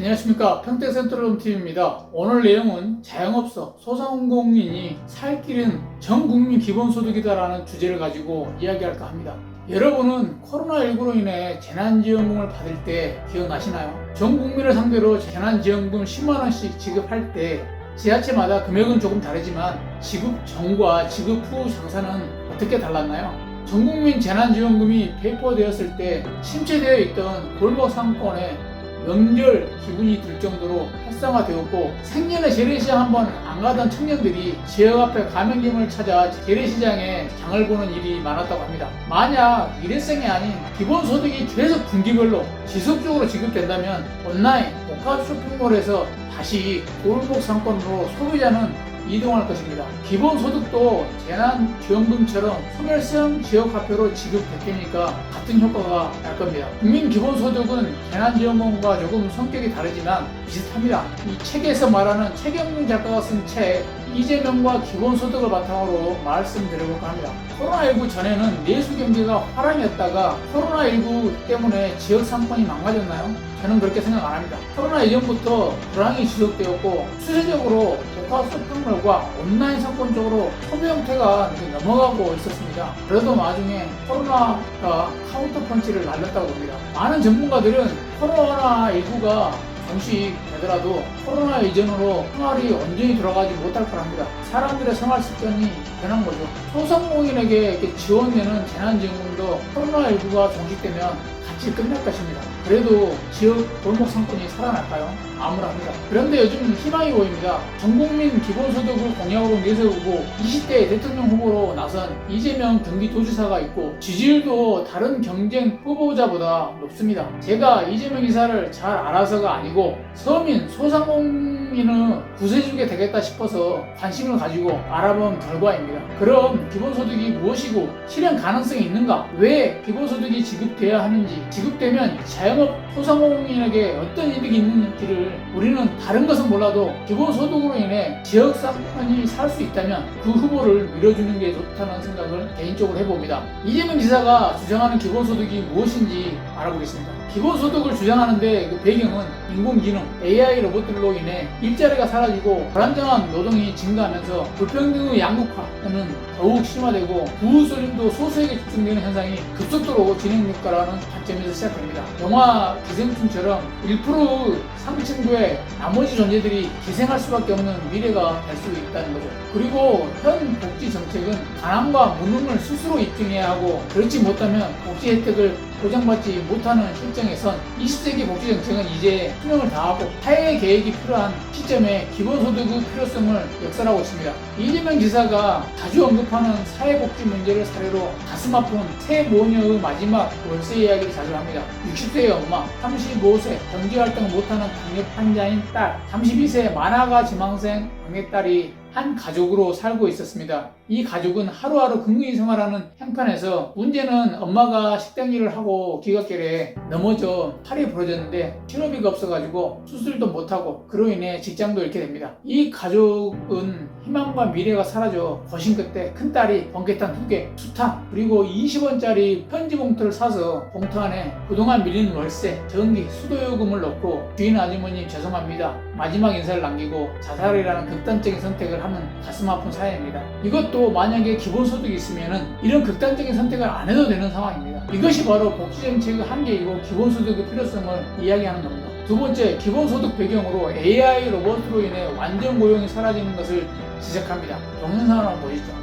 안녕하십니까, 평택센트럴홈TV입니다. 오늘 내용은 자영업소 소상공인이 살 길은 전국민 기본소득이다라는 주제를 가지고 이야기할까 합니다. 여러분은 코로나19로 인해 재난지원금을 받을 때 기억나시나요? 전 국민을 상대로 재난지원금 10만원씩 지급할 때 지자체마다 금액은 조금 다르지만 지급 전과 지급 후 장사는 어떻게 달랐나요? 전국민 재난지원금이 배포되었을 때 침체되어 있던 골목 상권에 명절 기분이 들 정도로 활성화되었고, 생년에 재래시장 한번 안 가던 청년들이 지역 앞에 가맹점을 찾아 재래시장에 장을 보는 일이 많았다고 합니다. 만약 일회성이 아닌 기본소득이 계속 분기별로 지속적으로 지급된다면 온라인 복합 쇼핑몰에서 다시 골목 상권으로 소비자는 이동할 것입니다. 기본소득도 재난지원금처럼 소멸성 지역화폐로 지급될 테니까 같은 효과가 날 겁니다. 국민기본소득은 재난지원금과 조금 성격이 다르지만 비슷합니다. 이 책에서 말하는 최경민 작가가 쓴 책 이재명과 기본소득을 바탕으로 말씀드려볼까 합니다. 코로나19 전에는 내수경제가 화랑이었다가 코로나19 때문에 지역 상권이 망가졌나요? 저는 그렇게 생각 안 합니다. 코로나 이전부터 불황이 지속되었고, 추세적으로 복합 쇼핑몰과 온라인 상권 쪽으로 소비 형태가 넘어가고 있었습니다. 그래도 나중에 코로나가 카운터 펀치를 날렸다고 봅니다. 많은 전문가들은 코로나19가 종식되더라도 코로나 이전으로 생활이 온전히 돌아가지 못할 거랍니다. 사람들의 생활 습관이 변한 거죠. 소상공인에게 이렇게 지원되는 재난지원금도 코로나19가 종식되면 같이 끝날 것입니다. 그래도 지역 골목 상권이 살아날까요? 암울합니다. 그런데 요즘 희망이 보입니다. 전국민 기본소득을 공약으로 내세우고 20대 대통령 후보로 나선 이재명 경기도지사가 있고, 지지율도 다른 경쟁 후보자보다 높습니다. 제가 이재명 지사를 잘 알아서가 아니고 서민 소상공인을 구세주게 되겠다 싶어서 관심을 가지고 알아본 결과입니다. 그럼 기본소득이 무엇이고 실현 가능성이 있는가? 왜 기본소득이 지급돼야 하는지, 지급되면 자영업 소상공인에게 어떤 이득이 있는지를 우리는 다른 것은 몰라도 기본소득으로 인해 지역 상권이 살 수 있다면 그 후보를 밀어주는 게 좋다는 생각을 개인적으로 해봅니다. 이재명 지사가 주장하는 기본소득이 무엇인지 알아보겠습니다. 기본소득을 주장하는데 그 배경은 인공지능, AI 로봇들로 인해 일자리가 사라지고 불안정한 노동이 증가하면서 불평등의 양극화는 더욱 심화되고 부수림도 소수에게 집중되는 현상이 급속도로 진행될 거라는 관점에서 시작됩니다. 영화 기생충처럼 1%의 상층부에 나머지 존재들이 기생할 수밖에 없는 미래가 될 수 있다는 거죠. 그리고 현 복지 정책은 가난과 무능을 스스로 입증해야 하고, 그렇지 못하면 복지 혜택을 보장받지 못하는 실정에선 20세기 복지 정책은 이제 수명을 다하고 타의 계획이 필요한 시점에 기본소득의 필요성을 역설하고 있습니다. 이재명 지사가 자주 언급하는 사회복지 문제를 사례로 가슴 아픈 새 모녀의 마지막 월세 이야기를 자주 합니다. 60세의 엄마, 35세 경제활동 못하는 당뇨 환자인 딸, 32세 만화가 지망생 막내딸이 한 가족으로 살고 있었습니다. 이 가족은 하루하루 근근히 생활하는 형편에서 문제는 엄마가 식당 일을 하고 기각결에 넘어져 팔이 부러졌는데 치료비가 없어가지고 수술도 못하고 그로 인해 직장도 잃게 됩니다. 이 가족은 희망과 미래가 사라져 고심 끝에 큰딸이 번개탄 2개, 수탄, 그리고 20원짜리 편지 봉투를 사서 봉투 안에 그동안 밀린 월세, 전기, 수도요금을 넣고 주인 아주머니 죄송합니다, 마지막 인사를 남기고 자살이라는 극단적인 선택을 하는 가슴 아픈 사연입니다. 이것도 만약에 기본소득이 있으면 이런 극단적인 선택을 안 해도 되는 상황입니다. 이것이 바로 복지정책의 한계이고 기본소득의 필요성을 이야기하는 겁니다. 두 번째, 기본소득 배경으로 AI 로봇으로 인해 완전 고용이 사라지는 것을 지적합니다. 동영상을 한번 보시죠.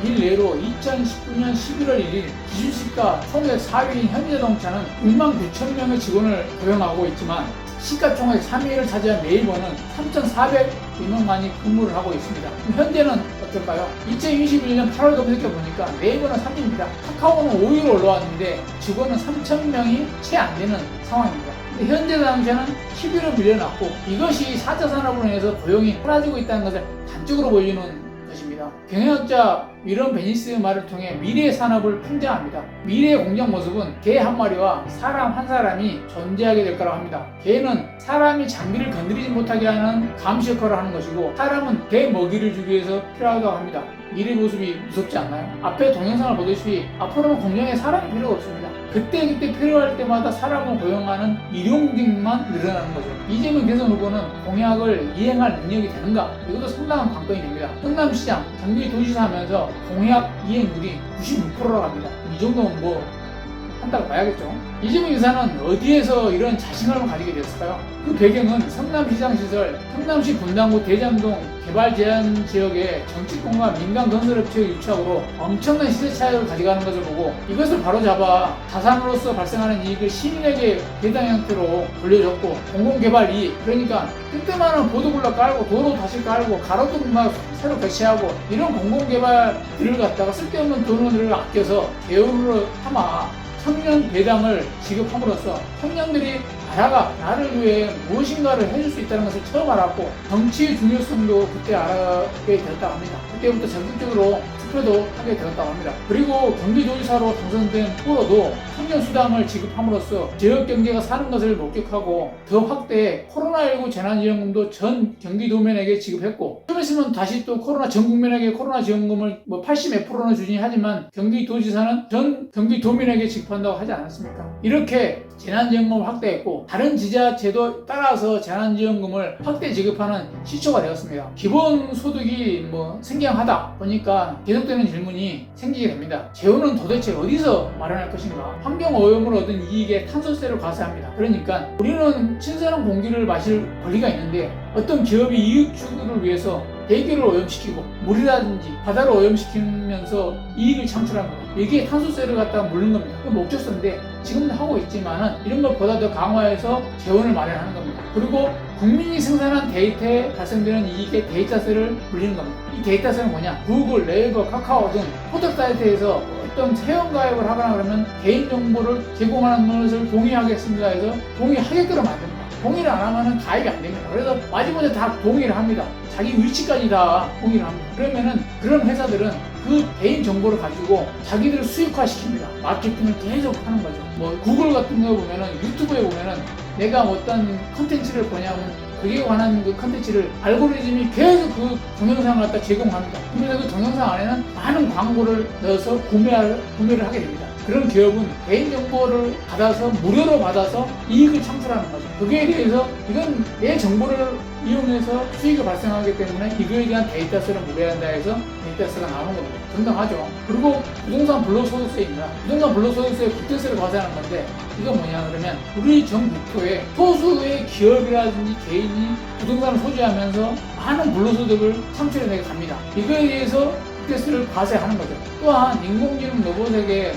일례로 2019년 11월 1일 기준시가 총액 4위인 현대자동차는 6만 9천 명의 직원을 고용하고 있지만 시가총액 3위를 차지한 네이버는 3,400명만이 근무를 하고 있습니다. 현재는 어떨까요? 2021년 8월 검색해 보니까 네이버는 3위입니다. 카카오는 5위로 올라왔는데 직원은 3,000명이 채 안 되는 상황입니다. 현대자동차는 10위로 밀려났고 이것이 4차 산업으로 인해서 고용이 사라지고 있다는 것을 단적으로 보여주는 것입니다. 경영학자 위런 베니스의 말을 통해 미래의 산업을 풍자합니다. 미래의 공장 모습은 개 한 마리와 사람 한 사람이 존재하게 될 거라고 합니다. 개는 사람이 장비를 건드리지 못하게 하는 감시 역할을 하는 것이고 사람은 개 먹이를 주기 위해서 필요하다고 합니다. 미래 모습이 무섭지 않나요? 앞에 동영상을 보듯이 앞으로는 공장에 사람이 필요가 없습니다. 그때 필요할 때마다 사람을 고용하는 일용직만 늘어나는 거죠. 이재명 대선 후보는 공약을 이행할 능력이 되는가? 이것도 상당한 관건이 됩니다. 성남시장, 경기도지사 하면서 공약 이행률이 96%라고 합니다. 이 정도면 뭐 한다고 봐야겠죠. 이재명 지사는 어디에서 이런 자신감을 가지게 됐을까요? 그 배경은 성남시장 시절 성남시 분당구 대장동 개발 제한 지역의 정치권과 민간 건설업체의 유착으로 엄청난 시세 차익을 가져가는 것을 보고 이것을 바로잡아 자산으로서 발생하는 이익을 시민에게 배당 형태로 돌려줬고 공공개발 이익, 그러니까 뜬금없는 보도블럭 깔고 도로 다시 깔고 가로등 막 새로 배치하고 이런 공공개발들을 갖다가 쓸데없는 돈을 아껴서 대우를 삼아 청년 배당을 지급함으로써 청년들이 나를 위해 무엇인가를 해줄 수 있다는 것을 처음 알았고 정치의 중요성도 그때 알게 되었다고 합니다. 그때부터 적극적으로 투표도 하게 되었다고 합니다. 그리고 경기도지사로 당선된 후로도 청년 수당을 지급함으로써 지역 경제가 사는 것을 목격하고 더 확대해 코로나19 재난지원금도 전 경기도민에게 지급했고 좀 있으면 다시 또 전 국민에게 코로나 지원금을 80 몇 프로는 주니 하지만 경기도지사는 전 경기도민에게 지급한다고 하지 않았습니까? 이렇게 재난지원금을 확대했고 다른 지자체도 따라서 재난지원금을 확대 지급하는 시초가 되었습니다. 기본소득이 생경하다 보니까 계속되는 질문이 생기게 됩니다. 재원은 도대체 어디서 마련할 것인가? 환경오염을 얻은 이익에 탄소세를 과세합니다. 그러니까 우리는 신선한 공기를 마실 권리가 있는데 어떤 기업이 이익 추구를 위해서 대기를 오염시키고 물이라든지 바다를 오염시키면서 이익을 창출하는 겁니다. 여기에 탄소세를 갖다가 물는 겁니다. 그 목적서인데 지금도 하고 있지만은 이런 것보다 더 강화해서 재원을 마련하는 겁니다. 그리고 국민이 생산한 데이터에 발생되는 이익에 데이터세를 물리는 겁니다. 이 데이터세는 뭐냐? 구글, 네이버, 카카오 등 포털 사이트에서 어떤 회원가입을 하거나 그러면 개인정보를 제공하는 것을 동의하겠습니다 해서 동의하게끔 만듭니다. 동의를 안 하면 가입이 안 됩니다. 그래서 마지막에 다 동의를 합니다. 자기 위치까지 다 동의를 합니다. 그러면은 그런 회사들은 그 개인 정보를 가지고 자기들을 수익화시킵니다. 마케팅을 계속 하는 거죠. 구글 같은 거 보면은 유튜브에 보면은 내가 어떤 컨텐츠를 보냐면 그에 관한 그 컨텐츠를 알고리즘이 계속 그 동영상을 갖다 제공합니다. 그러면서 그 동영상 안에는 많은 광고를 넣어서 구매를 하게 됩니다. 그런 기업은 개인정보를 무료로 받아서 이익을 창출하는 거죠. 그거에 대해서 이건 내 정보를 이용해서 수익이 발생하기 때문에 이거에 대한 데이터세를 물어야 한다 해서 데이터세가 나오는 겁니다. 정당하죠. 그리고 부동산 불로소득세입니다. 부동산 불로소득세에 국제세를 과세하는 건데 이건 뭐냐 그러면 우리 전 국토에 소수의 기업이라든지 개인이 부동산을 소유하면서 많은 불로소득을 창출해내게 갑니다. 이거에 대해서 국제세를 과세하는 거죠. 또한 인공지능 로봇에게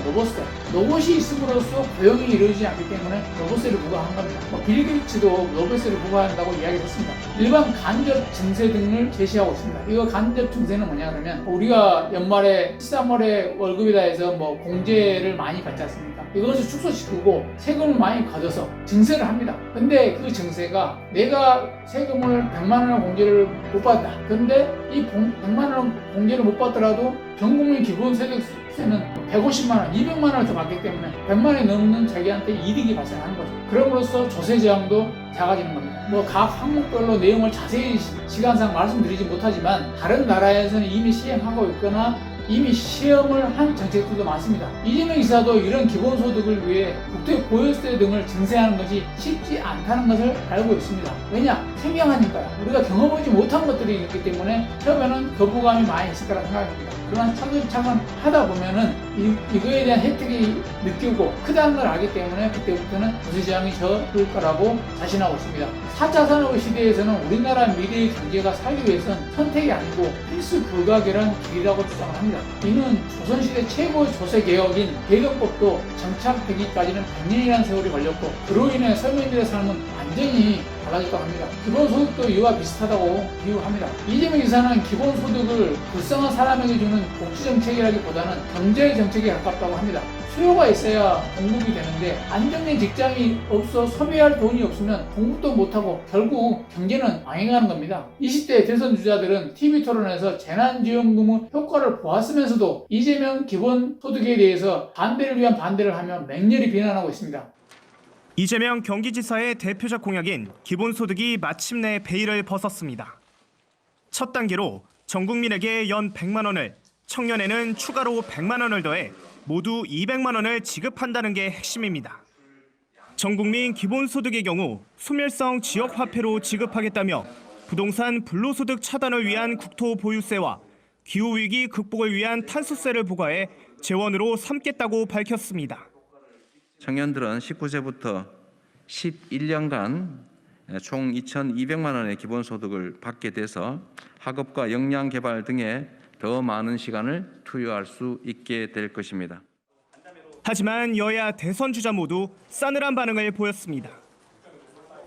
로봇이 있음으로써 고용이 이루어지지 않기 때문에 로봇세를 부과한 겁니다. 빌 게이츠도 로봇세를 부과한다고 이야기했습니다. 일반 간접 증세 등을 제시하고 있습니다. 이거 간접 증세는 뭐냐 그러면 우리가 연말에 13월에 월급이다 해서 공제를 많이 받지 않습니까? 이것을 축소시키고 세금을 많이 가져서 증세를 합니다. 근데 그 증세가 내가 세금을 100만 원 공제를 못 받다. 근데 이 100만 원 공제를 못 받더라도 전국민 기본세대세는 150만 원, 200만 원을 더 받기 때문에 100만 원이 넘는 자기한테 이득이 발생하는 거죠. 그럼으로써 조세 제한도 작아지는 겁니다. 각 항목별로 내용을 자세히 시간상 말씀드리지 못하지만 다른 나라에서는 이미 시행하고 있거나 이미 시험을 한 정책들도 많습니다. 이재명 지사도 이런 기본소득을 위해 국토 보유세 등을 증세하는 것이 쉽지 않다는 것을 알고 있습니다. 왜냐? 생경하니까요. 우리가 경험하지 못한 것들이 있기 때문에 처음에는 거부감이 많이 있을 거라 생각합니다. 그러나 차근차근 하다 보면은 이거에 대한 혜택이 느끼고 크다는 걸 알기 때문에 그때부터는 조세 저항이 적을 거라고 자신하고 있습니다. 4차 산업 시대에서는 우리나라 미래의 경제가 살기 위해서는 선택이 아니고 필수 불가결한 길이라고 주장을 합니다. 합니다. 이는 조선시대 최고의 조세개혁인 대동법도 정착되기까지는 100년이라는 세월이 걸렸고 그로 인해 서민들의 삶은 완전히 달라졌다고 합니다. 기본소득도 이와 비슷하다고 비유합니다. 이재명 지사는 기본소득을 불쌍한 사람에게 주는 복지정책이라기보다는 경제정책에 가깝다고 합니다. 수요가 있어야 공급이 되는데 안정된 직장이 없어 소비할 돈이 없으면 공급도 못하고 결국 경제는 망해가는 겁니다. 20대 대선 주자들은 TV토론에서 재난지원금의 효과를 보았으면서도 이재명 기본소득에 대해서 반대를 위한 반대를 하며 맹렬히 비난하고 있습니다. 이재명 경기지사의 대표적 공약인 기본소득이 마침내 베일을 벗었습니다. 첫 단계로 전 국민에게 연 100만 원을, 청년에는 추가로 100만 원을 더해 모두 200만 원을 지급한다는 게 핵심입니다. 전 국민 기본소득의 경우 소멸성 지역화폐로 지급하겠다며 부동산 불로소득 차단을 위한 국토보유세와 기후위기 극복을 위한 탄소세를 부과해 재원으로 삼겠다고 밝혔습니다. 청년들은 19세부터 11년간 총 2,200만 원의 기본소득을 받게 돼서 학업과 역량개발 등에 더 많은 시간을 투여할 수 있게 될 것입니다. 하지만 여야 대선 주자 모두 싸늘한 반응을 보였습니다.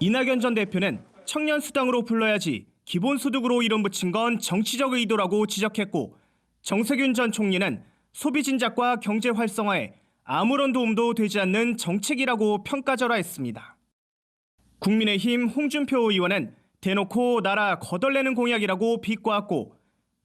이낙연 전 대표는 청년 수당으로 불러야지 기본소득으로 이름 붙인 건 정치적 의도라고 지적했고 정세균 전 총리는 소비 진작과 경제 활성화에 아무런 도움도 되지 않는 정책이라고 평가절하했습니다. 국민의힘 홍준표 의원은 대놓고 나라 거덜내는 공약이라고 비꼬았고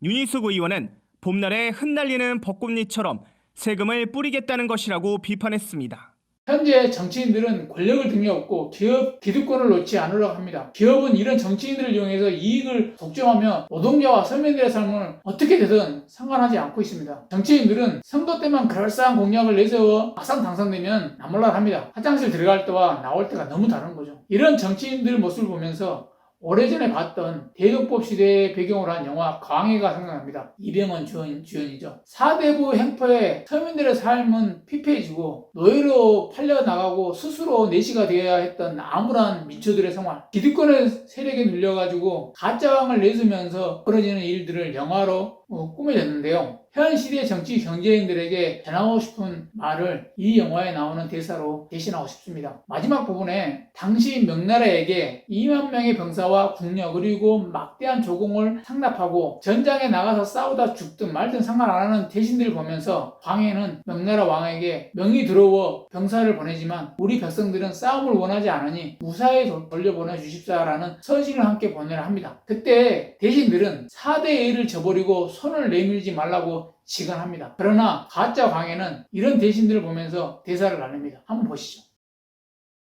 윤희숙 의원은 봄날에 흩날리는 벚꽃잎처럼 세금을 뿌리겠다는 것이라고 비판했습니다. 현재 정치인들은 권력을 등에 업고 기업 기득권을 놓지 않으려고 합니다. 기업은 이런 정치인들을 이용해서 이익을 독점하며 노동자와 서민들의 삶을 어떻게 되든 상관하지 않고 있습니다. 정치인들은 선거 때만 그럴싸한 공약을 내세워 막상 당선되면 나몰라합니다. 화장실 들어갈 때와 나올 때가 너무 다른 거죠. 이런 정치인들 모습을 보면서 오래전에 봤던 대동법 시대의 배경으로 한 영화 광해가 생각납니다. 이병헌 주연이죠. 사대부 횡포에 서민들의 삶은 피폐해지고 노예로 팔려나가고 스스로 내시가 되어야 했던 암울한 민초들의 생활, 기득권의 세력에 눌려가지고 가짜왕을 내주면서 벌어지는 일들을 영화로 꾸며졌는데요. 현 시대 정치 경제인들에게 전하고 싶은 말을 이 영화에 나오는 대사로 대신하고 싶습니다. 마지막 부분에 당시 명나라에게 2만 명의 병사와 국력 그리고 막대한 조공을 상납하고 전장에 나가서 싸우다 죽든 말든 상관 안 하는 대신들을 보면서 광해는 명나라 왕에게 명이 들어워 병사를 보내지만 우리 백성들은 싸움을 원하지 않으니 무사히 돌려보내 주십사라는 서신을 함께 보내라 합니다. 그때 대신들은 4대 A를 저버리고 손을 내밀지 말라고 시간합니다. 그러나 가짜 광해는 이런 대신들을 보면서 대사를 나눕니다. 한번 보시죠.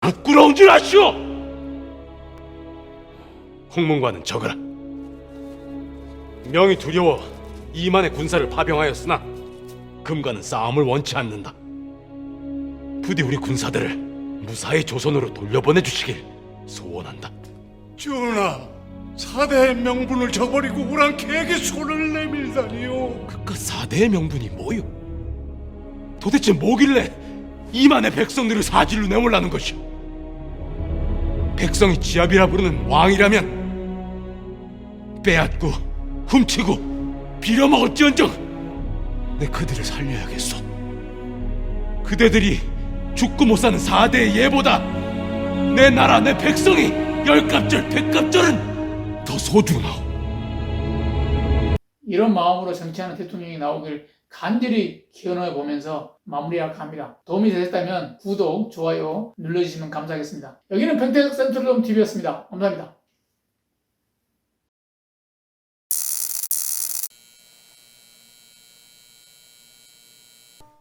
부끄러운 줄 아시오. 홍문관은 적어라. 명이 두려워 이만의 군사를 파병하였으나 금관은 싸움을 원치 않는다. 부디 우리 군사들을 무사히 조선으로 돌려보내 주시길 소원한다. 전하, 사대의 명분을 저버리고 우랑캐에게 손을 내밀다니요. 그깟 사대의 명분이 뭐요? 도대체 뭐길래 이만의 백성들을 사질로 내몰라는 것이오? 백성이 지압이라 부르는 왕이라면 빼앗고 훔치고 빌어먹을지언정 내 그들을 살려야겠소. 그대들이 죽고 못 사는 사대의 예보다 내 나라 내 백성이 열갑절 백갑절은 더 소중하오. 이런 마음으로 정치하는 대통령이 나오길 간절히 기원해 보면서 마무리할까 합니다. 도움이 되셨다면 구독, 좋아요 눌러주시면 감사하겠습니다. 여기는 평택 센트럴홈 TV였습니다. 감사합니다.